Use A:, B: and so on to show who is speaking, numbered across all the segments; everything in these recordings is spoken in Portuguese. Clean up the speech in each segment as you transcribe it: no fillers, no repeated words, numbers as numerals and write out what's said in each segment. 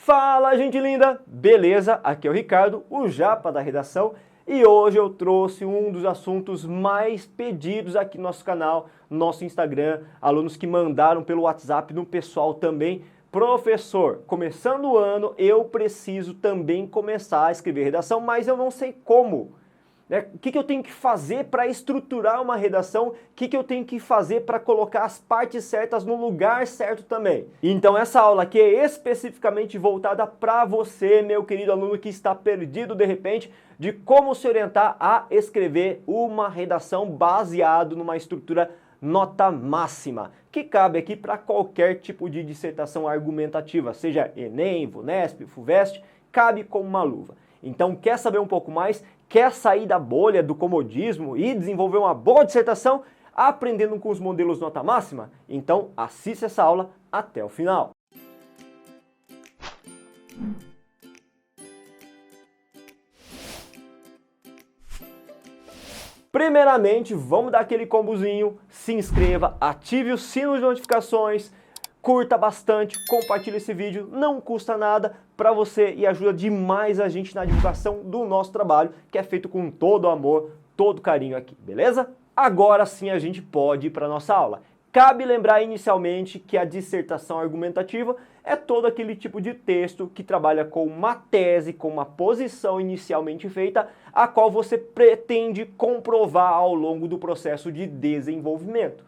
A: Fala, gente linda! Beleza? Aqui é o Ricardo, o Japa da redação, e hoje eu trouxe um dos assuntos mais pedidos aqui no nosso canal, no nosso Instagram, alunos que mandaram pelo WhatsApp, no pessoal também. Professor, começando o ano, eu preciso também começar a escrever redação, mas eu não sei como. O que eu tenho que fazer para estruturar uma redação? O que eu tenho que fazer para colocar as partes certas no lugar certo também? Então essa aula aqui é especificamente voltada para você, meu querido aluno que está perdido de repente, de como se orientar a escrever uma redação baseado numa estrutura nota máxima, que cabe aqui para qualquer tipo de dissertação argumentativa, seja Enem, VUNESP, FUVEST, cabe como uma luva. Então quer saber um pouco mais? Quer sair da bolha do comodismo e desenvolver uma boa dissertação aprendendo com os modelos nota máxima? Então assista essa aula até o final. Primeiramente, vamos dar aquele combozinho, se inscreva, ative o sino de notificações, curta bastante, compartilhe esse vídeo, não custa nada para você e ajuda demais a gente na divulgação do nosso trabalho, que é feito com todo amor, todo carinho aqui, beleza? Agora sim a gente pode ir para a nossa aula. Cabe lembrar inicialmente que a dissertação argumentativa é todo aquele tipo de texto que trabalha com uma tese, com uma posição inicialmente feita, a qual você pretende comprovar ao longo do processo de desenvolvimento.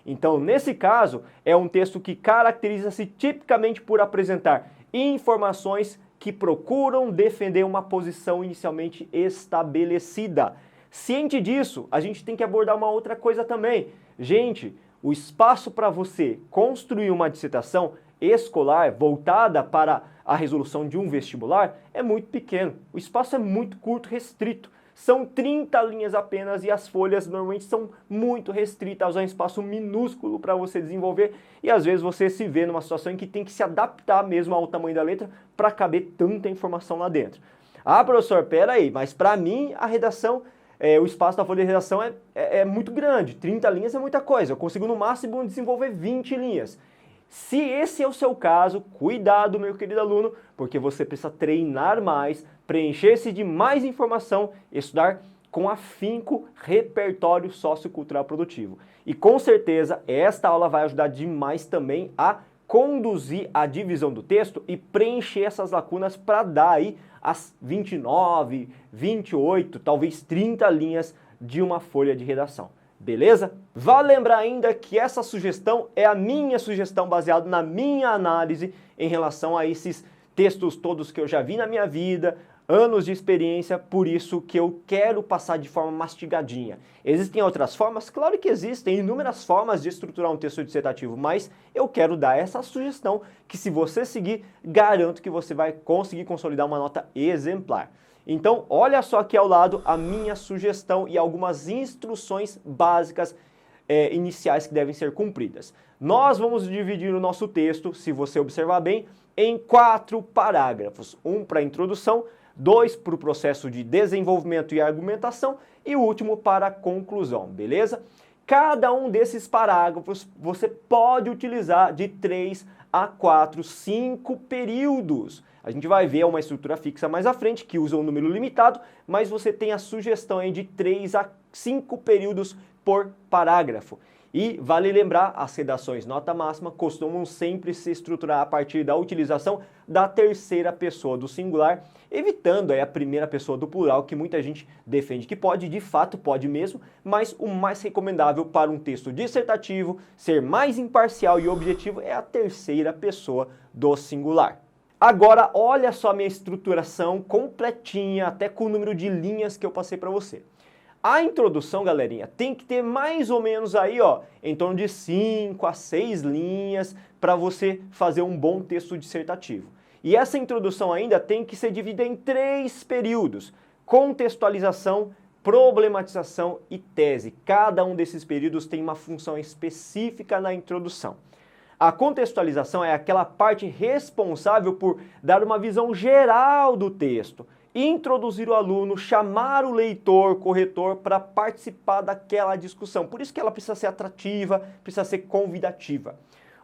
A: Então, nesse caso, é um texto que caracteriza-se tipicamente por apresentar informações que procuram defender uma posição inicialmente estabelecida. Ciente disso, a gente tem que abordar uma outra coisa também. Gente, o espaço para você construir uma dissertação escolar voltada para a resolução de um vestibular é muito pequeno. O espaço é muito curto, restrito. São 30 linhas apenas e as folhas normalmente são muito restritas, é um espaço minúsculo para você desenvolver e às vezes você se vê numa situação em que tem que se adaptar mesmo ao tamanho da letra para caber tanta informação lá dentro. Ah, professor, pera aí, mas para mim a redação, o espaço da folha de redação é muito grande, 30 linhas é muita coisa, eu consigo no máximo desenvolver 20 linhas. Se esse é o seu caso, cuidado, meu querido aluno, porque você precisa treinar mais, preencher-se de mais informação, estudar com afinco repertório sociocultural produtivo. E com certeza esta aula vai ajudar demais também a conduzir a divisão do texto e preencher essas lacunas para dar aí as 29, 28, talvez 30 linhas de uma folha de redação. Beleza? Vale lembrar ainda que essa sugestão é a minha sugestão baseada na minha análise em relação a esses textos todos que eu já vi na minha vida, anos de experiência, por isso que eu quero passar de forma mastigadinha. Existem outras formas? Claro que existem inúmeras formas de estruturar um texto dissertativo, mas eu quero dar essa sugestão que se você seguir, garanto que você vai conseguir consolidar uma nota exemplar. Então, olha só aqui ao lado a minha sugestão e algumas instruções básicas iniciais que devem ser cumpridas. Nós vamos dividir o nosso texto, se você observar bem, em 4 parágrafos. Um para a introdução, 2 para o processo de desenvolvimento e argumentação e o último para a conclusão, beleza? Cada um desses parágrafos você pode utilizar de 3 a 4, 5 períodos. A gente vai ver uma estrutura fixa mais à frente, que usa um número limitado, mas você tem a sugestão aí de 3 a 5 períodos por parágrafo. E vale lembrar, as redações nota máxima costumam sempre se estruturar a partir da utilização da terceira pessoa do singular, evitando aí a primeira pessoa do plural, que muita gente defende que pode, de fato pode mesmo, mas o mais recomendável para um texto dissertativo ser mais imparcial e objetivo é a terceira pessoa do singular. Agora, olha só a minha estruturação completinha, até com o número de linhas que eu passei para você. A introdução, galerinha, tem que ter mais ou menos aí, ó, em torno de 5 a 6 linhas para você fazer um bom texto dissertativo. E essa introdução ainda tem que ser dividida em 3 períodos: contextualização, problematização e tese. Cada um desses períodos tem uma função específica na introdução. A contextualização é aquela parte responsável por dar uma visão geral do texto, introduzir o aluno, chamar o leitor, corretor para participar daquela discussão. Por isso que ela precisa ser atrativa, precisa ser convidativa.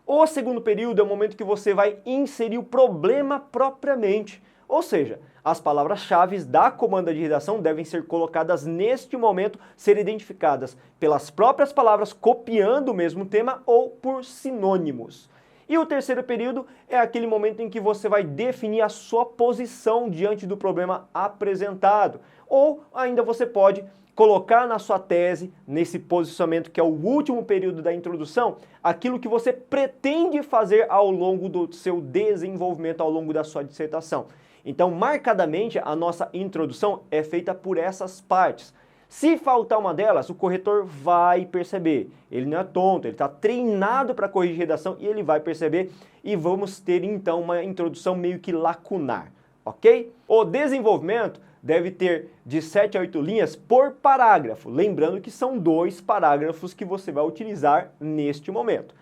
A: O segundo período é o momento que você vai inserir o problema propriamente, ou seja, as palavras-chave da comanda de redação devem ser colocadas neste momento, ser identificadas pelas próprias palavras copiando o mesmo tema ou por sinônimos. E o terceiro período é aquele momento em que você vai definir a sua posição diante do problema apresentado. Ou ainda você pode colocar na sua tese, nesse posicionamento que é o último período da introdução, aquilo que você pretende fazer ao longo do seu desenvolvimento, ao longo da sua dissertação. Então, marcadamente, a nossa introdução é feita por essas partes. Se faltar uma delas, o corretor vai perceber. Ele não é tonto, ele está treinado para corrigir redação e ele vai perceber e vamos ter então uma introdução meio que lacunar, ok? O desenvolvimento deve ter de 7 a 8 linhas por parágrafo, lembrando que são 2 parágrafos que você vai utilizar neste momento.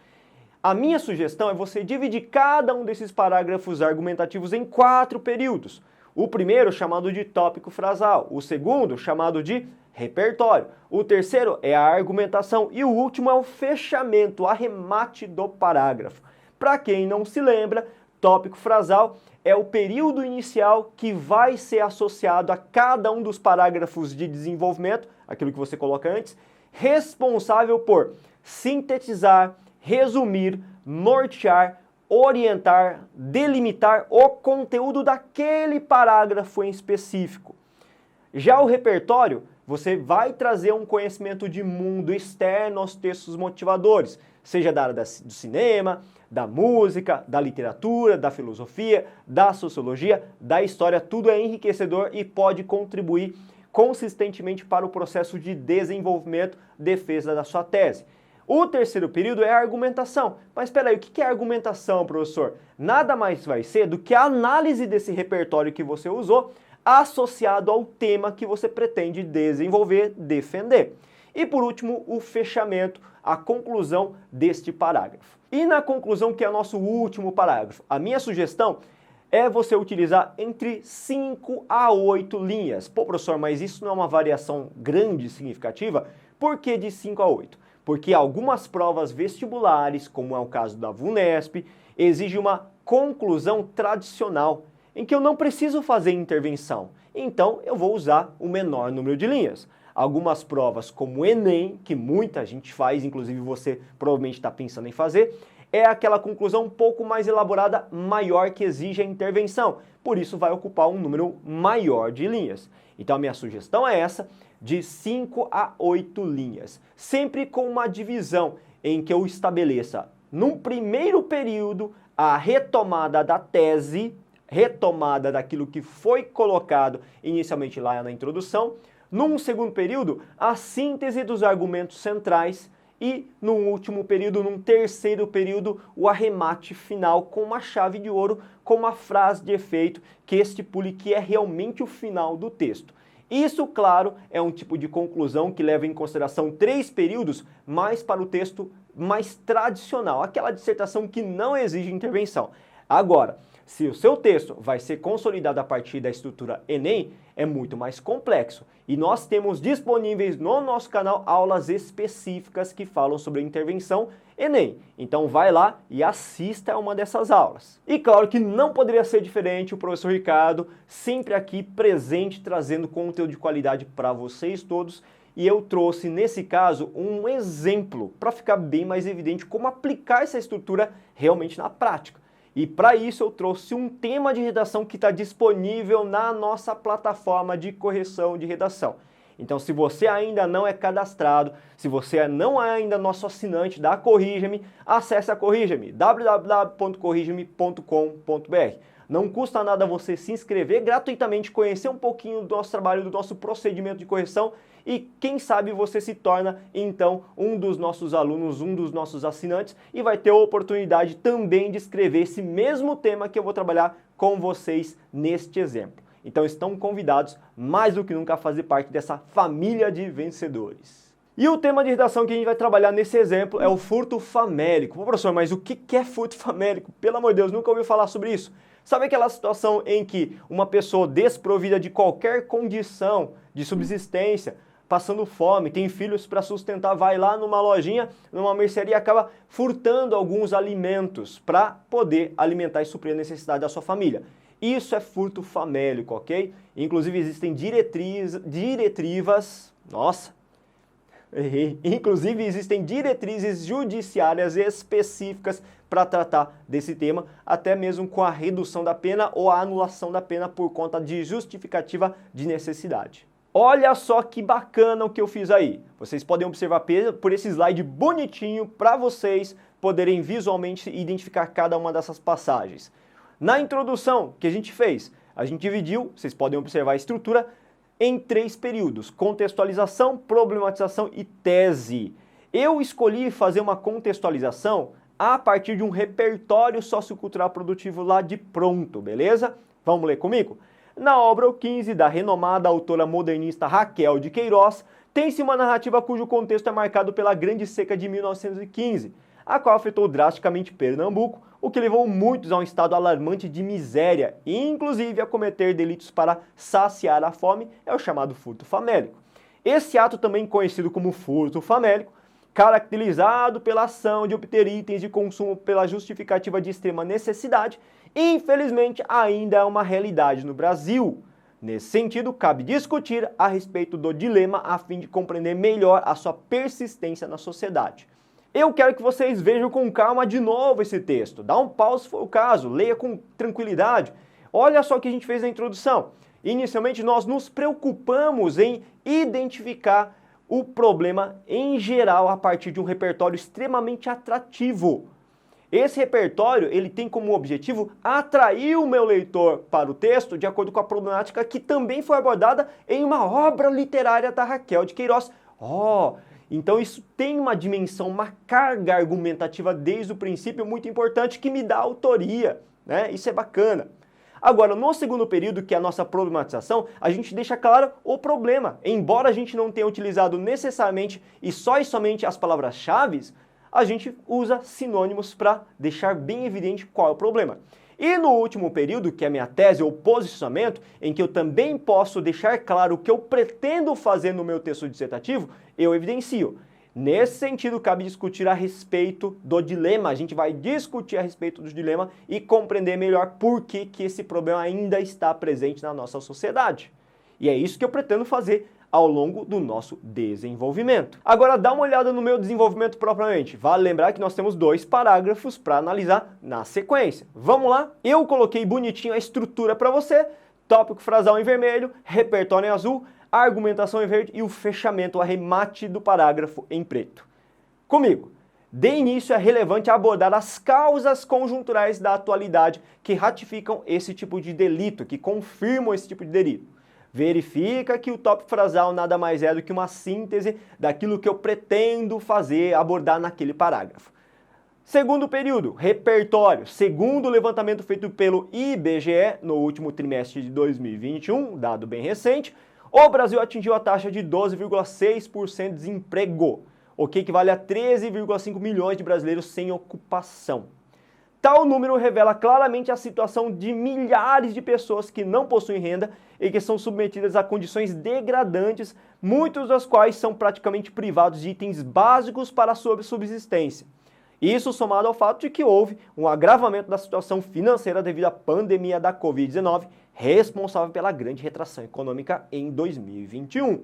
A: A minha sugestão é você dividir cada um desses parágrafos argumentativos em 4 períodos. O primeiro chamado de tópico frasal, o segundo chamado de repertório, o terceiro é a argumentação e o último é o fechamento, o arremate do parágrafo. Para quem não se lembra, tópico frasal é o período inicial que vai ser associado a cada um dos parágrafos de desenvolvimento, aquilo que você coloca antes, responsável por sintetizar, resumir, nortear, orientar, delimitar o conteúdo daquele parágrafo em específico. Já o repertório, você vai trazer um conhecimento de mundo externo aos textos motivadores, seja da área do cinema, da música, da literatura, da filosofia, da sociologia, da história, tudo é enriquecedor e pode contribuir consistentemente para o processo de desenvolvimento, defesa da sua tese. O terceiro período é a argumentação. Mas espera aí, o que é argumentação, professor? Nada mais vai ser do que a análise desse repertório que você usou associado ao tema que você pretende desenvolver, defender. E por último, o fechamento, a conclusão deste parágrafo. E na conclusão, que é o nosso último parágrafo, a minha sugestão é você utilizar entre 5 a 8 linhas. Pô, professor, mas isso não é uma variação grande e significativa? Por que de 5 a 8? Porque algumas provas vestibulares, como é o caso da VUNESP, exigem uma conclusão tradicional, em que eu não preciso fazer intervenção. Então, eu vou usar o menor número de linhas. Algumas provas, como o Enem, que muita gente faz, inclusive você provavelmente está pensando em fazer, é aquela conclusão um pouco mais elaborada, maior, que exige a intervenção. Por isso, vai ocupar um número maior de linhas. Então, a minha sugestão é essa, de 5 a 8 linhas. Sempre com uma divisão em que eu estabeleça, num primeiro período, a retomada da tese, retomada daquilo que foi colocado inicialmente lá na introdução, num segundo período, a síntese dos argumentos centrais e, num último período, num terceiro período, o arremate final com uma chave de ouro, com uma frase de efeito que estipule que é realmente o final do texto. Isso, claro, é um tipo de conclusão que leva em consideração 3 períodos, mais para o texto mais tradicional, aquela dissertação que não exige intervenção. Agora, se o seu texto vai ser consolidado a partir da estrutura Enem, é muito mais complexo. E nós temos disponíveis no nosso canal aulas específicas que falam sobre a intervenção Enem. Então vai lá e assista a uma dessas aulas. E claro que não poderia ser diferente, o professor Ricardo sempre aqui presente, trazendo conteúdo de qualidade para vocês todos. E eu trouxe, nesse caso, um exemplo para ficar bem mais evidente como aplicar essa estrutura realmente na prática. E para isso eu trouxe um tema de redação que está disponível na nossa plataforma de correção de redação. Então, se você ainda não é cadastrado, se você não é ainda nosso assinante da Corrija-me, acesse a Corrija-me, www.corrijame.com.br. Não custa nada você se inscrever gratuitamente, conhecer um pouquinho do nosso trabalho, do nosso procedimento de correção e quem sabe você se torna então um dos nossos alunos, um dos nossos assinantes e vai ter a oportunidade também de escrever esse mesmo tema que eu vou trabalhar com vocês neste exemplo. Então estão convidados mais do que nunca a fazer parte dessa família de vencedores. E o tema de redação que a gente vai trabalhar nesse exemplo é o furto famélico. Pô, professor, mas o que é furto famélico? Pelo amor de Deus, nunca ouviu falar sobre isso. Sabe aquela situação em que uma pessoa desprovida de qualquer condição de subsistência passando fome, tem filhos para sustentar, vai lá numa lojinha, numa mercearia, acaba furtando alguns alimentos para poder alimentar e suprir a necessidade da sua família. Isso é furto famélico, ok? Inclusive existem Inclusive existem diretrizes judiciárias específicas para tratar desse tema, até mesmo com a redução da pena ou a anulação da pena por conta de justificativa de necessidade. Olha só que bacana o que eu fiz aí. Vocês podem observar por esse slide bonitinho para vocês poderem visualmente identificar cada uma dessas passagens. Na introdução que a gente fez, a gente dividiu, vocês podem observar a estrutura, em 3 períodos: contextualização, problematização e tese. Eu escolhi fazer uma contextualização a partir de um repertório sociocultural produtivo lá de pronto, beleza? Vamos ler comigo? Na obra O 15, da renomada autora modernista Raquel de Queiroz, tem-se uma narrativa cujo contexto é marcado pela Grande Seca de 1915, a qual afetou drasticamente Pernambuco, o que levou muitos a um estado alarmante de miséria, inclusive a cometer delitos para saciar a fome, é o chamado furto famélico. Esse ato, também conhecido como furto famélico, caracterizado pela ação de obter itens de consumo pela justificativa de extrema necessidade, infelizmente ainda é uma realidade no Brasil. Nesse sentido, cabe discutir a respeito do dilema a fim de compreender melhor a sua persistência na sociedade. Eu quero que vocês vejam com calma de novo esse texto. Dá um pause se for o caso, leia com tranquilidade. Olha só o que a gente fez na introdução. Inicialmente, nós nos preocupamos em identificar o problema em geral a partir de um repertório extremamente atrativo. Esse repertório, ele tem como objetivo atrair o meu leitor para o texto de acordo com a problemática que também foi abordada em uma obra literária da Raquel de Queiroz. Então isso tem uma dimensão, uma carga argumentativa desde o princípio muito importante que me dá autoria, né? Isso é bacana. Agora, no segundo período, que é a nossa problematização, a gente deixa claro o problema. Embora a gente não tenha utilizado necessariamente e somente as palavras-chave, a gente usa sinônimos para deixar bem evidente qual é o problema. E no último período, que é a minha tese ou posicionamento, em que eu também posso deixar claro o que eu pretendo fazer no meu texto dissertativo, eu evidencio. Nesse sentido, cabe discutir a respeito do dilema. A gente vai discutir a respeito do dilema e compreender melhor por que esse problema ainda está presente na nossa sociedade. E é isso que eu pretendo fazer ao longo do nosso desenvolvimento. Agora dá uma olhada no meu desenvolvimento propriamente. Vale lembrar que nós temos 2 parágrafos para analisar na sequência. Vamos lá? Eu coloquei bonitinho a estrutura para você, tópico frasal em vermelho, repertório em azul, argumentação em verde e o fechamento, o arremate do parágrafo em preto. Comigo. De início, é relevante abordar as causas conjunturais da atualidade que ratificam esse tipo de delito, que confirmam esse tipo de delito. Verifica que o tópico frasal nada mais é do que uma síntese daquilo que eu pretendo fazer, abordar naquele parágrafo. Segundo período, repertório. Segundo o levantamento feito pelo IBGE no último trimestre de 2021, dado bem recente, o Brasil atingiu a taxa de 12,6% de desemprego, o que equivale a 13,5 milhões de brasileiros sem ocupação. Tal número revela claramente a situação de milhares de pessoas que não possuem renda e que são submetidas a condições degradantes, muitos das quais são praticamente privados de itens básicos para a sua subsistência. Isso somado ao fato de que houve um agravamento da situação financeira devido à pandemia da Covid-19, responsável pela grande retração econômica em 2021.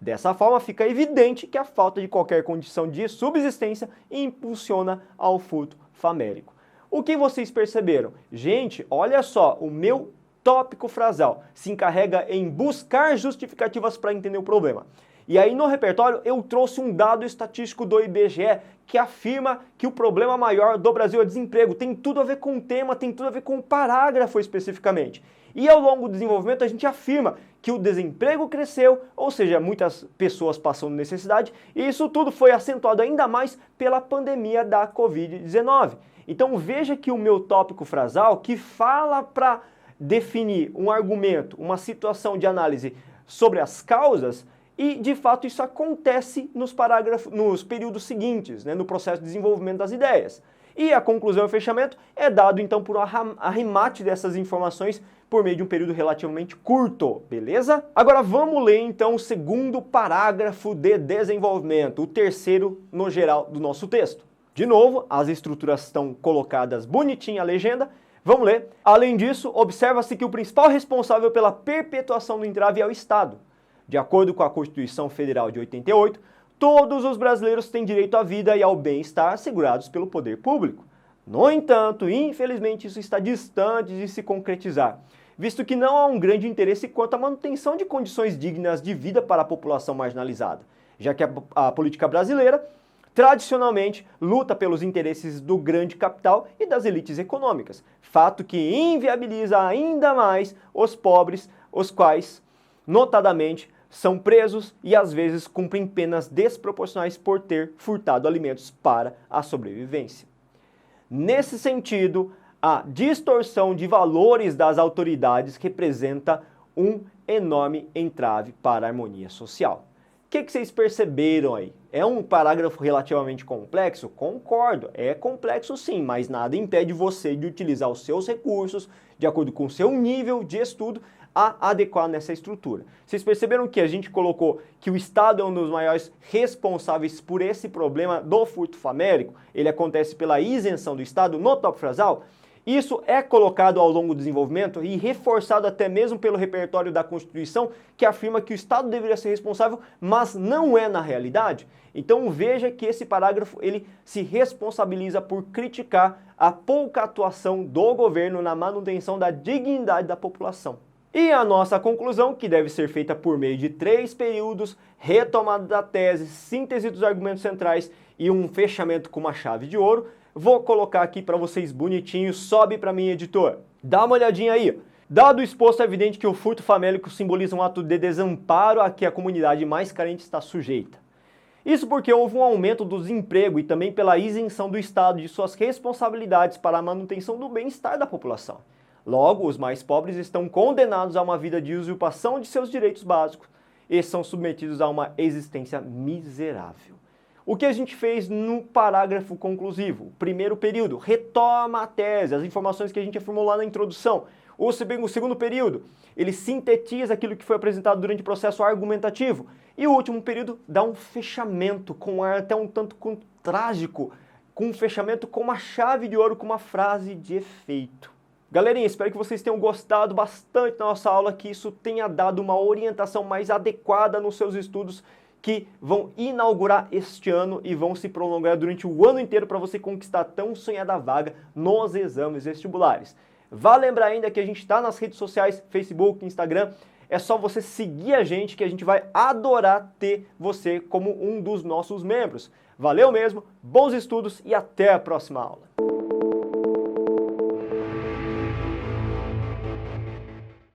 A: Dessa forma, fica evidente que a falta de qualquer condição de subsistência impulsiona ao furto famélico. O que vocês perceberam? Gente, olha só, o meu tópico frasal se encarrega em buscar justificativas para entender o problema. E aí no repertório eu trouxe um dado estatístico do IBGE que afirma que o problema maior do Brasil é desemprego. Tem tudo a ver com o tema, tem tudo a ver com o parágrafo especificamente. E ao longo do desenvolvimento a gente afirma que o desemprego cresceu, ou seja, muitas pessoas passando necessidade, e isso tudo foi acentuado ainda mais pela pandemia da Covid-19. Então veja que o meu tópico frasal, que fala para definir um argumento, uma situação de análise sobre as causas, e de fato isso acontece nos períodos seguintes, né, no processo de desenvolvimento das ideias. E a conclusão e o fechamento é dado então por arremate dessas informações por meio de um período relativamente curto, beleza? Agora vamos ler então o segundo parágrafo de desenvolvimento, o terceiro no geral do nosso texto. De novo, as estruturas estão colocadas bonitinha a legenda. Vamos ler. Além disso, observa-se que o principal responsável pela perpetuação do entrave é o Estado. De acordo com a Constituição Federal de 88, todos os brasileiros têm direito à vida e ao bem-estar assegurados pelo poder público. No entanto, infelizmente, isso está distante de se concretizar, visto que não há um grande interesse quanto à manutenção de condições dignas de vida para a população marginalizada, já que a política brasileira tradicionalmente luta pelos interesses do grande capital e das elites econômicas, fato que inviabiliza ainda mais os pobres, os quais, notadamente, são presos e às vezes cumprem penas desproporcionais por ter furtado alimentos para a sobrevivência. Nesse sentido, a distorção de valores das autoridades representa um enorme entrave para a harmonia social. O que vocês perceberam aí? É um parágrafo relativamente complexo? Concordo, é complexo sim, mas nada impede você de utilizar os seus recursos, de acordo com o seu nível de estudo, a adequar nessa estrutura. Vocês perceberam que a gente colocou que o Estado é um dos maiores responsáveis por esse problema do furto famélico? Ele acontece pela isenção do Estado no tópico frasal? Isso é colocado ao longo do desenvolvimento e reforçado até mesmo pelo repertório da Constituição, que afirma que o Estado deveria ser responsável, mas não é na realidade. Então veja que esse parágrafo ele se responsabiliza por criticar a pouca atuação do governo na manutenção da dignidade da população. E a nossa conclusão, que deve ser feita por meio de 3 períodos, retomada da tese, síntese dos argumentos centrais e um fechamento com uma chave de ouro, vou colocar aqui para vocês bonitinho, sobe para mim, editor. Dá uma olhadinha aí. Dado o exposto, é evidente que o furto famélico simboliza um ato de desamparo a que a comunidade mais carente está sujeita. Isso porque houve um aumento do desemprego e também pela isenção do Estado de suas responsabilidades para a manutenção do bem-estar da população. Logo, os mais pobres estão condenados a uma vida de usurpação de seus direitos básicos e são submetidos a uma existência miserável. O que a gente fez no parágrafo conclusivo? O primeiro período, retoma a tese, as informações que a gente afirmou lá na introdução. O segundo período, ele sintetiza aquilo que foi apresentado durante o processo argumentativo. E o último período dá um fechamento com ar até um tanto trágico, com um fechamento com uma chave de ouro, com uma frase de efeito. Galerinha, espero que vocês tenham gostado bastante da nossa aula, que isso tenha dado uma orientação mais adequada nos seus estudos que vão inaugurar este ano e vão se prolongar durante o ano inteiro para você conquistar a tão sonhada vaga nos exames vestibulares. Vale lembrar ainda que a gente está nas redes sociais, Facebook, Instagram, é só você seguir a gente que a gente vai adorar ter você como um dos nossos membros. Valeu mesmo, bons estudos e até a próxima aula.